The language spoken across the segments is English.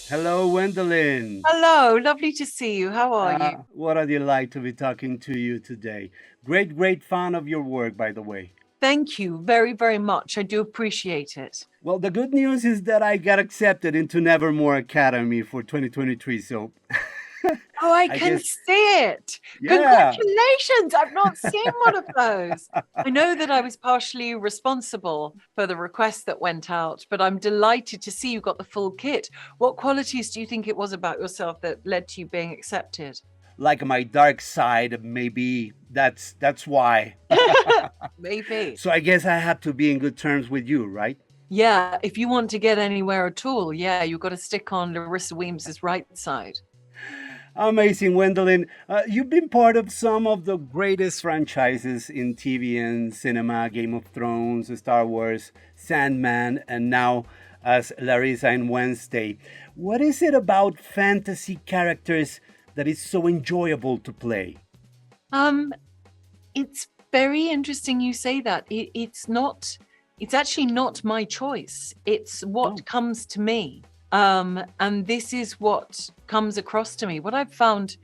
Hello, Gwendoline. Hello, lovely to see you. How are you? What a delight to be talking to you today. Great fan of your work, by the way. Thank you very, very much. I do appreciate it. Well, the good news is that I got accepted into Nevermore Academy for 2023. So Oh, I I can guess, see it. yeah. Congratulations. I've not seen one of those. I know that I was partially responsible for the request that went out, but I'm delighted to see you got the full kit. What qualities do you think it was about yourself that led to you being accepted? Like my dark side, maybe that's why. Maybe. So I guess I have to be in good terms with you, right? Yeah, if you want to get anywhere at all, yeah, you've got to stick on Larissa Weems' right side. Amazing, Gwendoline. You've been part of some of the greatest franchises in TV and cinema: Game of Thrones, Star Wars, Sandman, and now as Larissa in Wednesday. What is it about fantasy characters that is so enjoyable to play? Um, it's very interesting you say that. It's actually not my choice. It's what Oh, comes to me. And this is what comes across to me. What I've found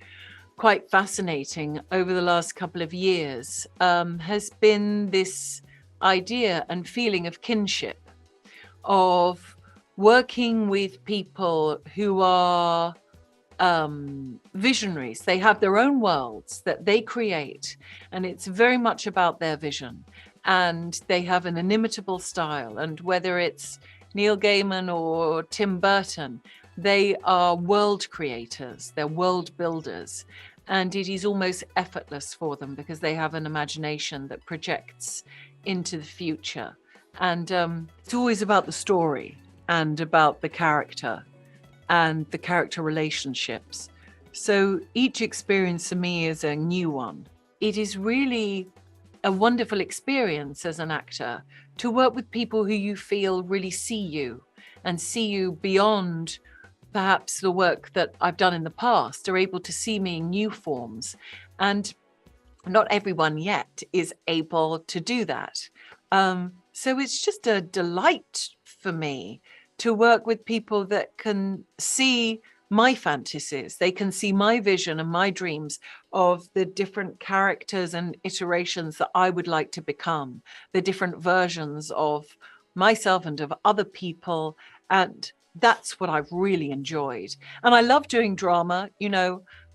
quite fascinating over the last couple of years has been this idea and feeling of kinship, of working with people who are visionaries. They have their own worlds that they create, and it's very much about their vision. And they have an inimitable style. And whether it's Neil Gaiman or Tim Burton, they are world creators, they're world builders. And it is almost effortless for them because they have an imagination that projects into the future. And it's always about the story and about the character and the character relationships. So each experience for me is a new one. It is really a wonderful experience as an actor to work with people who you feel really see you and see you beyond perhaps the work that I've done in the past, are able to see me in new forms. And not everyone yet is able to do that. So it's just a delight for me to work with people that can see my fantasies. They can see my vision and my dreams of the different characters and iterations that I would like to become, the different versions of myself and of other people. And that's what I've really enjoyed. And I love doing drama.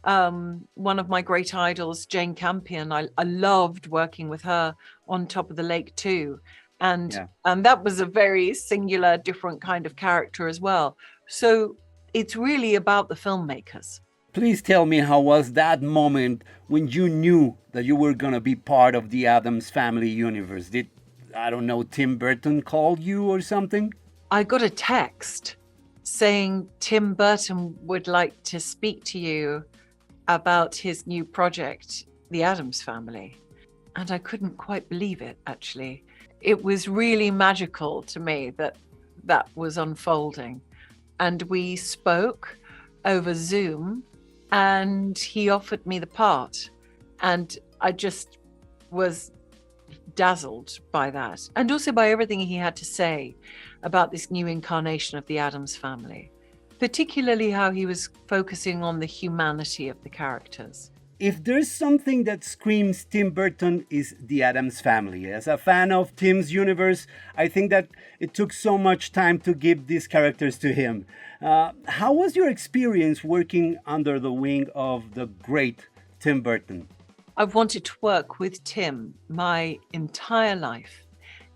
One of my great idols, Jane Campion, I loved working with her on Top of the Lake too. And yeah. that was a very singular, different kind of character as well. So it's really about the filmmakers. Please tell me, how was that moment when you knew that you were going to be part of the Addams Family universe? Did, I don't know, Tim Burton call you or something? I got a text saying Tim Burton would like to speak to you about his new project, The Addams Family. And I couldn't quite believe it, actually. It was really magical to me that that was unfolding. And we spoke over Zoom, and he offered me the part. And I just was dazzled by that, and also by everything he had to say about this new incarnation of the Addams family, particularly how he was focusing on the humanity of the characters. If there's something that screams Tim Burton, is the Addams Family. As a fan of Tim's universe, I think that it took so much time to give these characters to him. How was your experience working under the wing of the great Tim Burton? I've wanted to work with Tim my entire life,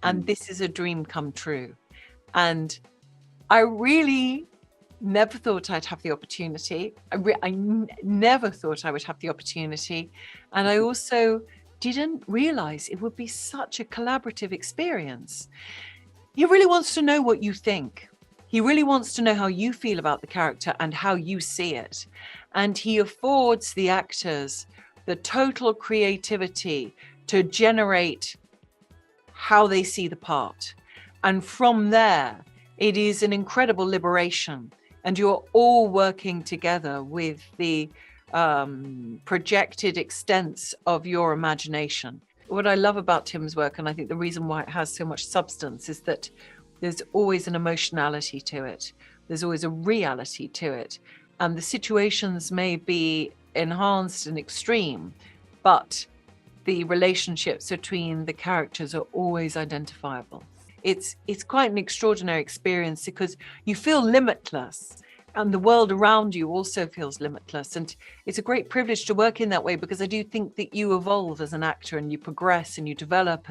and this is a dream come true. And I really never thought I'd have the opportunity. Never thought I would have the opportunity. And I also didn't realize it would be such a collaborative experience. He really wants to know what you think. He really wants to know how you feel about the character and how you see it. And he affords the actors the total creativity to generate how they see the part. And from there, it is an incredible liberation. And you're all working together with the projected extents of your imagination. What I love about Tim's work, and I think the reason why it has so much substance, is that there's always an emotionality to it. There's always a reality to it. And the situations may be enhanced and extreme, but the relationships between the characters are always identifiable. It's quite an extraordinary experience because you feel limitless and the world around you also feels limitless. And it's a great privilege to work in that way, because I do think that you evolve as an actor and you progress and you develop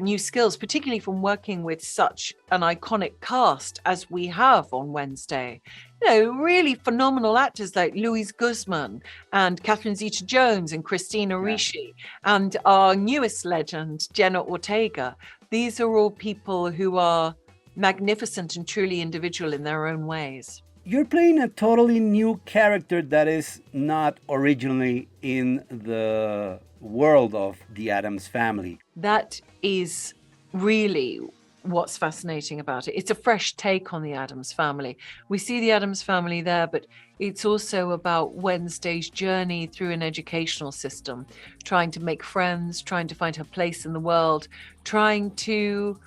new skills, particularly from working with such an iconic cast as we have on Wednesday. You know, really phenomenal actors like Luis Guzman and Catherine Zeta-Jones and Christina Ricci, and our newest legend, Jenna Ortega. These are all people who are magnificent and truly individual in their own ways. You're playing a totally new character that is not originally in the world of the Addams family. That is really what's fascinating about it. It's a fresh take on the Addams family. We see the Addams family there, but it's also about Wednesday's journey through an educational system, trying to make friends, trying to find her place in the world, trying to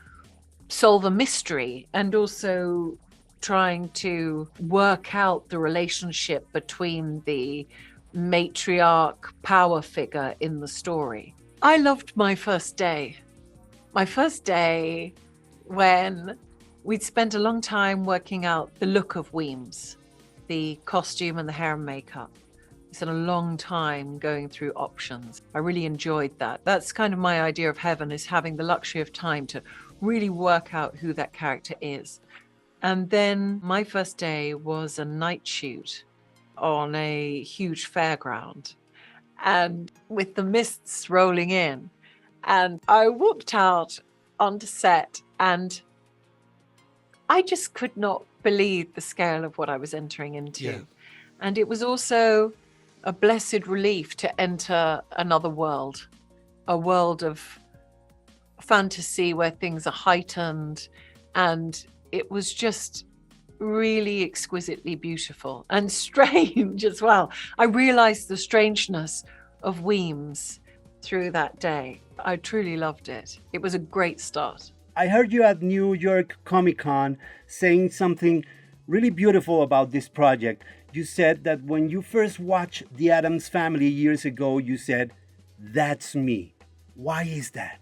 solve a mystery, and also trying to work out the relationship between the matriarch power figure in the story. I loved my first day. My first day when we'd spent a long time working out the look of Weems, the costume and the hair and makeup. We spent a long time going through options. I really enjoyed that. That's kind of my idea of heaven, is having the luxury of time to really work out who that character is. And then my first day was a night shoot on a huge fairground, and with the mists rolling in. And I walked out onto set and I just could not believe the scale of what I was entering into. Yeah. And it was also a blessed relief to enter another world, a world of fantasy where things are heightened, and it was just really exquisitely beautiful and strange as well. I realized the strangeness of Weems through that day. I truly loved it. It was a great start. I heard you at New York Comic Con saying something really beautiful about this project. You said that when you first watched The Addams Family years ago, you said, "That's me." Why is that?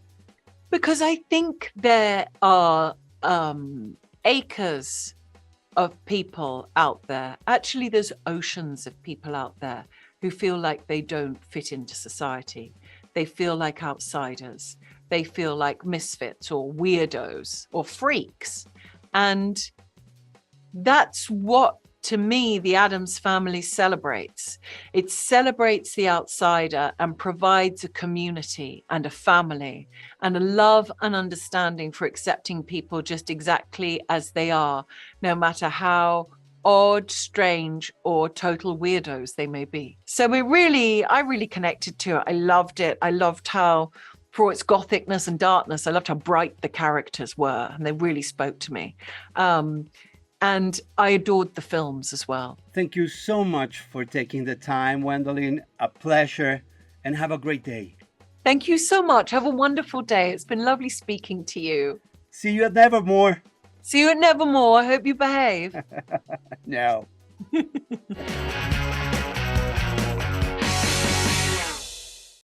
Because I think there are acres of people out there. Actually, there's oceans of people out there who feel like they don't fit into society. They feel like outsiders. They feel like misfits or weirdos or freaks. And that's what, to me, the Addams family celebrates. It celebrates the outsider and provides a community and a family and a love and understanding for accepting people just exactly as they are, no matter how odd, strange, or total weirdos they may be. So I really connected to it. I loved it. I loved how, for its gothicness and darkness, I loved how bright the characters were, and they really spoke to me. And I adored the films as well. Thank you so much for taking the time, Gwendoline. A pleasure, and have a great day. Thank you so much. Have a wonderful day. It's been lovely speaking to you. See you at Nevermore. See you at Nevermore. I hope you behave. No.